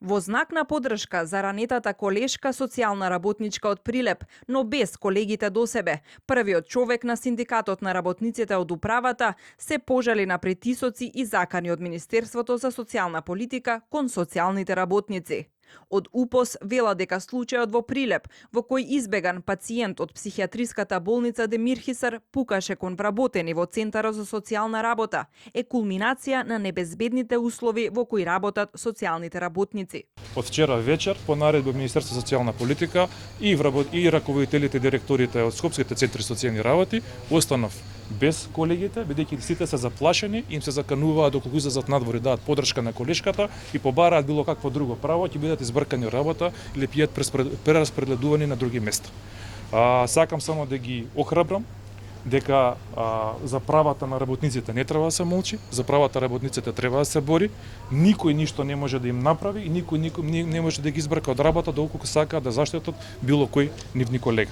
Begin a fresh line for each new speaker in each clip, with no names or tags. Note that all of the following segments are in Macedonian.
Во знак на поддршка за ранетата колешка социјална работничка од Прилеп, но без колегите до себе, првиот човек на синдикатот на работниците од управата се пожали на притисоци и закани од Министерството за социјална политика кон социјалните работници. Од УПОС вела дека случајот во Прилеп, во кој избеган пациент од психијатриската болница Демир Хисар пукаше кон вработени во Центарот за социјална работа, е кулминација на небезбедните услови во кои работат социјалните работници.
Од вчера вечер, по наредба Министерство за социјална политика и раководителите директорите од Скопските центри социјални работи, останав без колегите, бидејќи сите се заплашени, им се закануваат доколку излезат надвор и дадат поддршка на колешката и побараат било какво друго право, ќе бидат избркани работа или пијат прераспределувани на други места. Сакам само да ги охрабрам дека за правата на работниците не треба да се молчи, за правата работниците треба да се бори, никој ништо не може да им направи и никој не може да ги избрка од работа доколку сакаат да заштитат било кој нивни колега.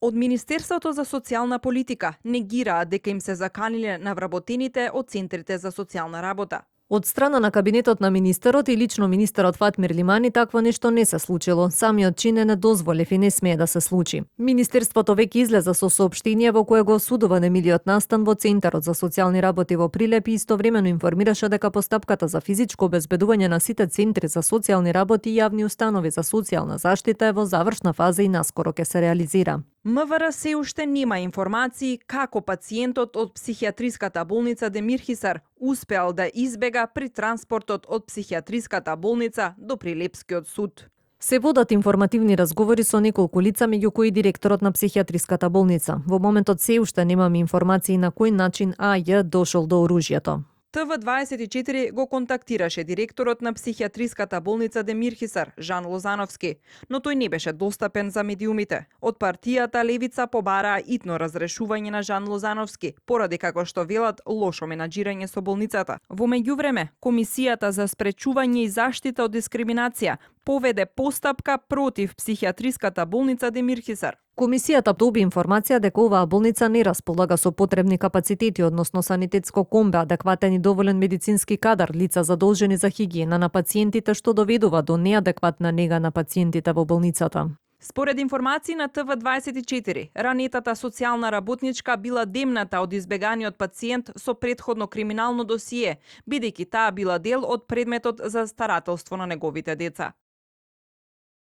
Од Министерството за социјална политика негираат дека им се заканиле на вработените од центрите за социјална работа.
Од страна на кабинетот на министерот и лично министерот Фатмир Лимани такво нешто не се случило. Самиот чин е недозволев и не смее да се случи. Министерството веќе излеза со соопштение во кое го осудува немилиот настан во Центарот за социјални работи во Прилеп и истовремено информираше дека постапката за физичко обезбедување на сите центри за социјални работи и јавни установи за социјална заштита е во завршна фаза и наскоро ќе се реализира.
МВР се уште нема информации како пациентот од психијатриската болница Демир Хисар успеал да избега при транспортот од психијатриската болница до Прилепскиот суд.
Се водат информативни разговори со неколку лица, меѓу кои директорот на психијатриската болница. Во моментот се уште немаме информации на кој начин АЈ дошол до оружјето.
ТВ24 го контактираше директорот на психијатриската болница Демир Хисар, Жан Лозановски, но тој не беше достапен за медиумите. Од партијата Левица побараа итно разрешување на Жан Лозановски, поради како што велат лошо менаџирање со болницата. Во меѓувреме, Комисијата за спречување и заштита од дискриминација поведе постапка против психијатриската болница Демир Хисар.
Комисијата доби информација дека оваа болница не располага со потребни капацитети, односно санитетско комбе, адекватен и доволен медицински кадар, лица задолжени за хигиена на пациентите, што доведува до неадекватна нега на пациентите во болницата.
Според информации на ТВ24, ранетата социјална работничка била демната од избеганиот пациент со претходно криминално досие, бидејќи таа била дел од предметот за старателство на неговите деца.